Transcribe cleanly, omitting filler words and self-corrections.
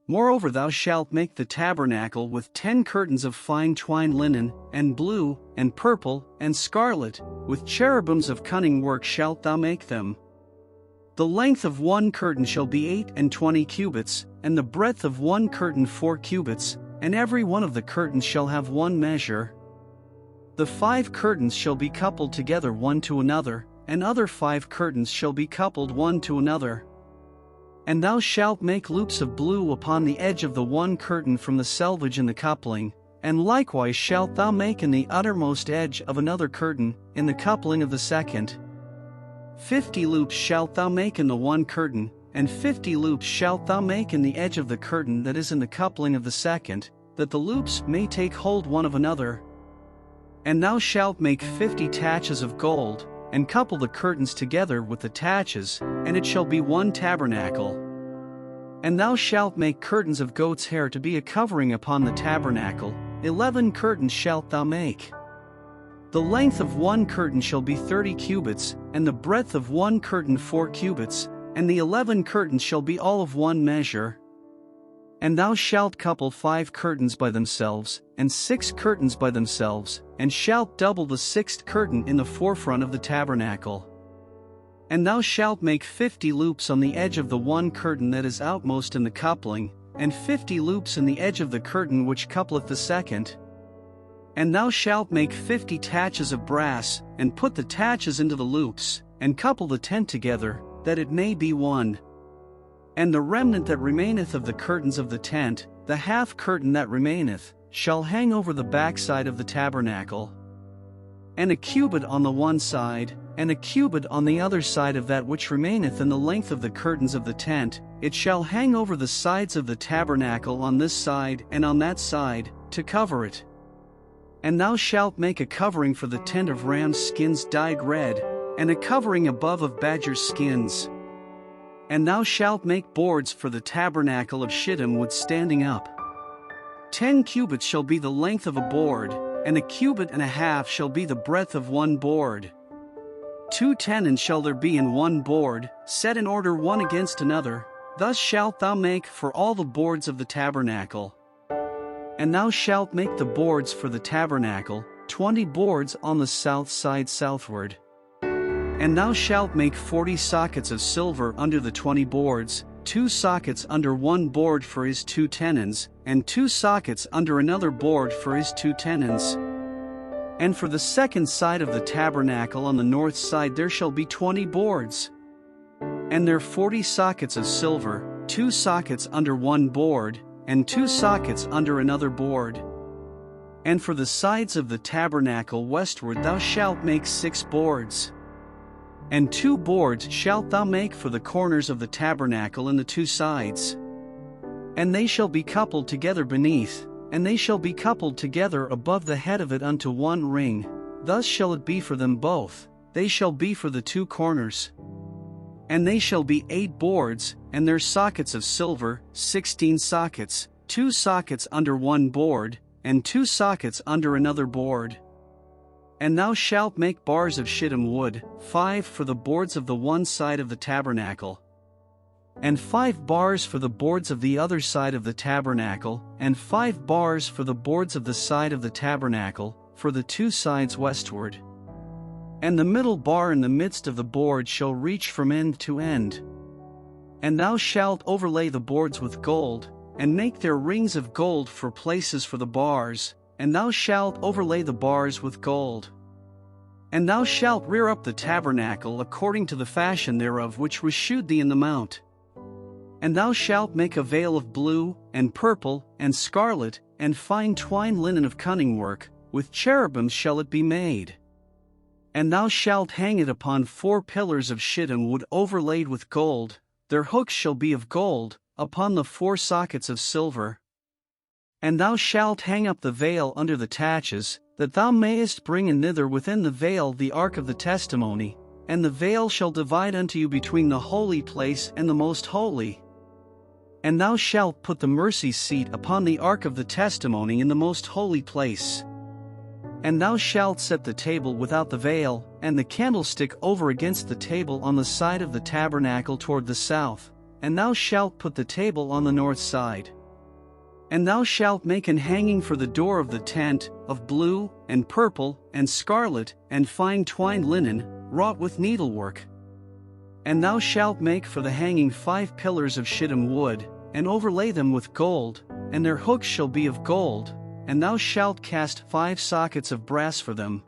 Moreover thou shalt make the tabernacle with 10 curtains of fine twined linen, and blue, and purple, and scarlet, with cherubims of cunning work shalt thou make them. The length of one curtain shall be 28 cubits, and the breadth of one curtain 4 cubits, and every one of the curtains shall have one measure. The 5 curtains shall be coupled together one to another, and other 5 curtains shall be coupled one to another. And thou shalt make loops of blue upon the edge of the one curtain from the selvage in the coupling, and likewise shalt thou make in the uttermost edge of another curtain, in the coupling of the second. 50 loops shalt thou make in the one curtain, and 50 loops shalt thou make in the edge of the curtain that is in the coupling of the second, that the loops may take hold one of another. And thou shalt make 50 taches of gold, and couple the curtains together with the taches, and it shall be one tabernacle. And thou shalt make curtains of goat's hair to be a covering upon the tabernacle. 11 curtains shalt thou make. The length of one curtain shall be 30 cubits, and the breadth of one curtain 4 cubits, and the 11 curtains shall be all of one measure. And thou shalt couple 5 curtains by themselves, and 6 curtains by themselves, and shalt double the 6th curtain in the forefront of the tabernacle. And thou shalt make 50 loops on the edge of the one curtain that is outmost in the coupling, and 50 loops in the edge of the curtain which coupleth the second. And thou shalt make 50 taches of brass, and put the taches into the loops, and couple the tent together, that it may be one. And the remnant that remaineth of the curtains of the tent, the half curtain that remaineth, shall hang over the backside of the tabernacle. And a cubit on the one side, and a cubit on the other side of that which remaineth in the length of the curtains of the tent, it shall hang over the sides of the tabernacle on this side and on that side, to cover it. And thou shalt make a covering for the tent of ram's skins dyed red, and a covering above of badger's skins. And thou shalt make boards for the tabernacle of shittim wood standing up. 10 cubits shall be the length of a board, and a cubit and a half shall be the breadth of one board. 2 tenons shall there be in one board, set in order one against another. Thus shalt thou make for all the boards of the tabernacle. And thou shalt make the boards for the tabernacle, 20 boards on the south side southward. And thou shalt make 40 sockets of silver under the 20 boards, 2 sockets under one board for his 2 tenons, and 2 sockets under another board for his 2 tenons. And for the second side of the tabernacle on the north side there shall be 20 boards. And there 40 sockets of silver, 2 sockets under one board, and 2 sockets under another board. And for the sides of the tabernacle westward thou shalt make 6 boards. And 2 boards shalt thou make for the corners of the tabernacle in the 2 sides. And they shall be coupled together beneath, and they shall be coupled together above the head of it unto one ring. Thus shall it be for them both, they shall be for the 2 corners. And they shall be 8 boards, and their sockets of silver, 16 sockets, 2 sockets under one board, and 2 sockets under another board. And thou shalt make bars of shittim wood, 5 for the boards of the one side of the tabernacle, and 5 bars for the boards of the other side of the tabernacle, and 5 bars for the boards of the side of the tabernacle, for the 2 sides westward. And the middle bar in the midst of the board shall reach from end to end. And thou shalt overlay the boards with gold, and make their rings of gold for places for the bars, and thou shalt overlay the bars with gold. And thou shalt rear up the tabernacle according to the fashion thereof which was shewed thee in the mount. And thou shalt make a veil of blue, and purple, and scarlet, and fine twined linen of cunning work, with cherubims shall it be made. And thou shalt hang it upon 4 pillars of shittim wood overlaid with gold, their hooks shall be of gold, upon the 4 sockets of silver. And thou shalt hang up the veil under the taches, that thou mayest bring in thither within the veil the ark of the testimony, and the veil shall divide unto you between the holy place and the most holy. And thou shalt put the mercy seat upon the ark of the testimony in the most holy place. And thou shalt set the table without the veil, and the candlestick over against the table on the side of the tabernacle toward the south, and thou shalt put the table on the north side. And thou shalt make an hanging for the door of the tent, of blue, and purple, and scarlet, and fine twined linen, wrought with needlework. And thou shalt make for the hanging 5 pillars of shittim wood, and overlay them with gold, and their hooks shall be of gold, and thou shalt cast 5 sockets of brass for them.